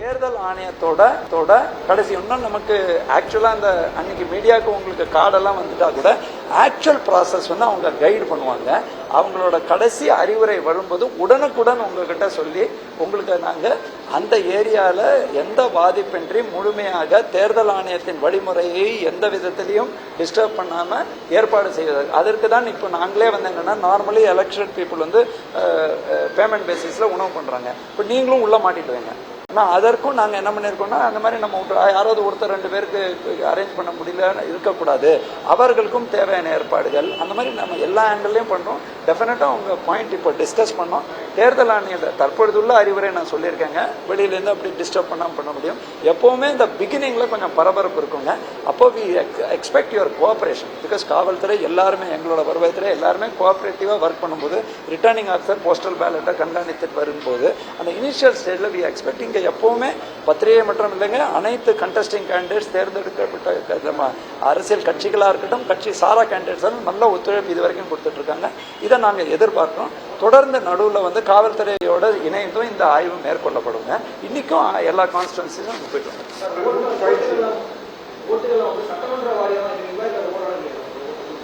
தேர்தல் ஆணையத்தோட கடைசி இன்னும் நமக்கு ஆக்சுவலாக அந்த அன்னைக்கு மீடியாவுக்கு உங்களுக்கு கார்டெல்லாம் வந்துட்டா கூட ஆக்சுவல் ப்ராசஸ் வந்து அவங்க கைடு பண்ணுவாங்க. அவங்களோட கடைசி அறிவுரை வரும்போது உடனுக்குடன் உங்ககிட்ட சொல்லி உங்களுக்கு நாங்கள் அந்த ஏரியாவில் எந்த பாதிப்பின்றி முழுமையாக தேர்தல் ஆணையத்தின் வழிமுறையை எந்த விதத்திலையும் டிஸ்டர்ப் பண்ணாமல் ஏற்பாடு செய்வது. அதற்கு தான் இப்போ நாங்களே வந்து என்னென்னா நார்மலி எலெக்ஷன் பீப்புள் வந்து பேமெண்ட் பேசிஸில் உணவு பண்ணுறாங்க. இப்போ நீங்களும் உள்ள மாட்டிடுவீங்க. ஆனால் அதற்கும் நாங்கள் என்ன பண்ணியிருக்கோம்னா அந்த மாதிரி நம்ம யாராவது ஒருத்தர் 2 பேருக்கு அரேஞ்ச் பண்ண முடியல இருக்கக்கூடாது, அவர்களுக்கும் தேவையான ஏற்பாடுகள் அந்த மாதிரி நம்ம எல்லா ஆங்கிள்லையும் பண்ணுறோம். டெஃபினட்டாக அவங்க பாயிண்ட் இப்போ டிஸ்கஸ் பண்ணோம். தேர்தல் ஆணையத்தை தற்பொழுதுள்ள அறிவுரை நான் சொல்லியிருக்கேங்க, வெளியிலேருந்து அப்படி டிஸ்டர்ப் பண்ணாமல் பண்ண முடியும். எப்போவுமே இந்த பிகினிங்கில் கொஞ்சம் பரபரப்பு இருக்குங்க. அப்போ we expect your cooperation. Because காவல்துறை எல்லாருமே எங்களோட வருவாய்த்துறை எல்லாருமே கோஆப்ரேட்டிவாக ஒர்க் பண்ணும்போது ரிட்டர்னிங் ஆஃபீஸர் போஸ்டல் பேலட்டை கண்காணித்துட்டு வரும்போது அந்த இனிஷியல் ஸ்டேஜில் வி எக்ஸ்பெக்ட் இங்கே எப்போவுமே பத்திரிகை மட்டும் இல்லைங்க, அனைத்து கண்டெஸ்டிங் கேண்டிடேட்ஸ் தேர்ந்தெடுக்கப்பட்ட அரசியல் கட்சிகளாக இருக்கட்டும், கட்சி சாரா கேண்டிடேட்ஸ் நல்ல ஒத்துழைப்பு இது வரைக்கும் கொடுத்துட்ருக்காங்க. இதை நாங்கள் எதிர்பார்க்கிறோம். தொடர்ந்து நடுவில் வந்து காவல்துறையோட இணைந்தும் இந்த ஆய்வு மேற்கொள்ளப்படுங்க. இன்றைக்கும் எல்லா கான்ஸ்டிடுவன்சிஸும் போயிட்டு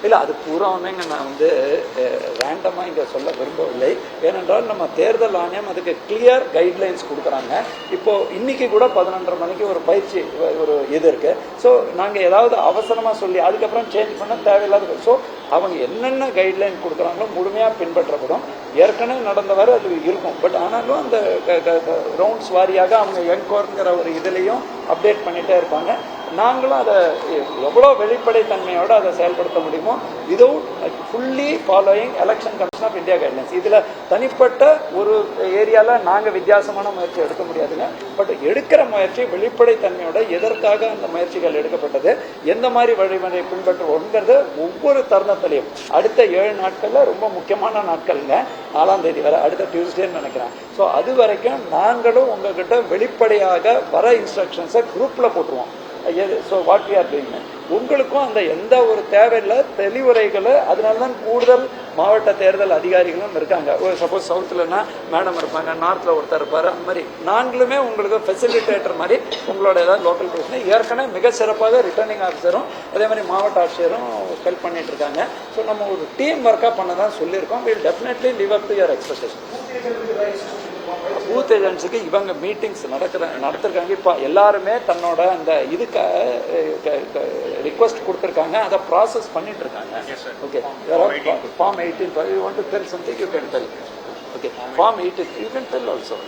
இல்லை, அது பூராவுமேங்க நான் வந்து ரேண்டமாக இங்கே சொல்ல விரும்பவில்லை. ஏனென்றால் நம்ம தேர்தல் ஆணையம் அதுக்கு கிளியர் கைட்லைன்ஸ் கொடுக்குறாங்க. இப்போது இன்றைக்கி கூட 11:30 மணிக்கு ஒரு பயிற்சி ஒரு இது இருக்குது. ஸோ நாங்கள் ஏதாவது அவசரமாக சொல்லி அதுக்கப்புறம் சேஞ்ச் பண்ண தேவையில்லாத, ஸோ அவங்க என்னென்ன கைட்லைன் கொடுக்குறாங்களோ முழுமையாக பின்பற்றப்படும். ஏற்கனவே நடந்தவரை அது இருக்கும். பட் ஆனாலும் அந்த ரவுண்ட்ஸ் வாரியாக அவங்க என்கோர்ங்கிற ஒரு இதுலேயும் அப்டேட் பண்ணிகிட்டே இருப்பாங்க. நாங்களும் அதை எவ்வளோ வெளிப்படைத்தன்மையோடு அதை செயல்படுத்த முடியுமோ without fully following election commission of India guidelines. இதில் தனிப்பட்ட ஒரு ஏரியாவில் நாங்கள் வித்தியாசமான முயற்சி எடுக்க முடியாதுங்க. பட் எடுக்கிற முயற்சி வெளிப்படைத்தன்மையோட எதற்காக அந்த முயற்சிகள் எடுக்கப்பட்டது, எந்த மாதிரி வழிமுறை பின்பற்றுவோங்கிறது ஒவ்வொரு தருணத்திலையும் அடுத்த 7 நாட்களில் ரொம்ப முக்கியமான நாட்கள்ங்க, 4ஆம் தேதி வரை அடுத்த டியூஸ்டேன்னு நினைக்கிறேன். ஸோ அது வரைக்கும் நாங்களும் உங்ககிட்ட வெளிப்படையாக வர இன்ஸ்ட்ரக்ஷன்ஸை குரூப்பில் போட்டுருவோம். So what we are doing, உங்களுக்கும் அந்த எந்த ஒரு தேவையில்லை தெளிவுரைகளை, அதனால தான் கூடுதல் மாவட்ட தேர்தல் அதிகாரிகளும் இருக்காங்க. சப்போஸ் சவுத்துலன்னா மேடம் இருப்பாங்க, நார்த்தில் ஒருத்தர் இருப்பார். அந்த மாதிரி நாங்களுமே உங்களுக்கு ஃபெசிலிட்டேட்டர் மாதிரி உங்களோட ஏதாவது லோக்கல் பிரச்சனை ஏற்கனவே மிக சிறப்பாக ரிட்டர்னிங் ஆஃபீஸரும் அதே மாதிரி மாவட்ட ஆட்சியரும் ஹெல்ப் பண்ணிட்டு இருக்காங்க. ஸோ நம்ம ஒரு டீம் ஒர்க்காக பண்ண தான் சொல்லியிருக்கோம். Will definitely live up to your expectation. Booth ஏஜென்ட்ஸுக்கு இவங்க மீட்டிங்ஸ் நடத்திருக்காங்க. இப்போ எல்லாருமே தன்னோட அந்த இதுக்கு ரிக்வஸ்ட் கொடுத்துருக்காங்க, அதை ப்ராசஸ் பண்ணிட்டு இருக்காங்க. Okay, form 18 you want to tell something you can tell. Okay, form 18 you can tell also.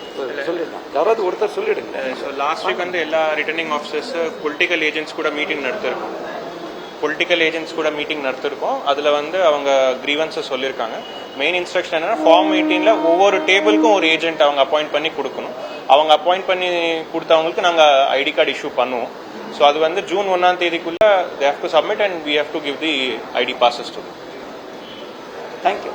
சொல்லிடலாம், யாராவது ஒருத்தர் சொல்லிடுங்க. ஸோ லாஸ்ட் வீக் வந்து எல்லா ரிட்டர்னிங் ஆஃபீஸர்ஸ் பொலிட்டிக்கல் ஏஜென்ட்ஸ் கூட மீட்டிங் நடத்திருக்கோம். அதில் வந்து அவங்க கிரீவன்ஸை சொல்லியிருக்காங்க. மெயின் இன்ஸ்ட்ரக்ஷன் என்னன்னா ஃபார்ம் 18ல் ஒவ்வொரு டேபிளுக்கும் ஒரு ஏஜென்ட் அவங்க அப்பாயிண்ட் பண்ணி கொடுக்கணும். அவங்க அப்பாயிண்ட் பண்ணி கொடுத்தவங்களுக்கு நாங்கள் ஐடி கார்டு இஷ்யூ பண்ணுவோம். ஸோ அது வந்து ஜூன் 1ஆம் தேதிக்குள்ளே they have to submit and we have to give the ID passes to them. Thank you.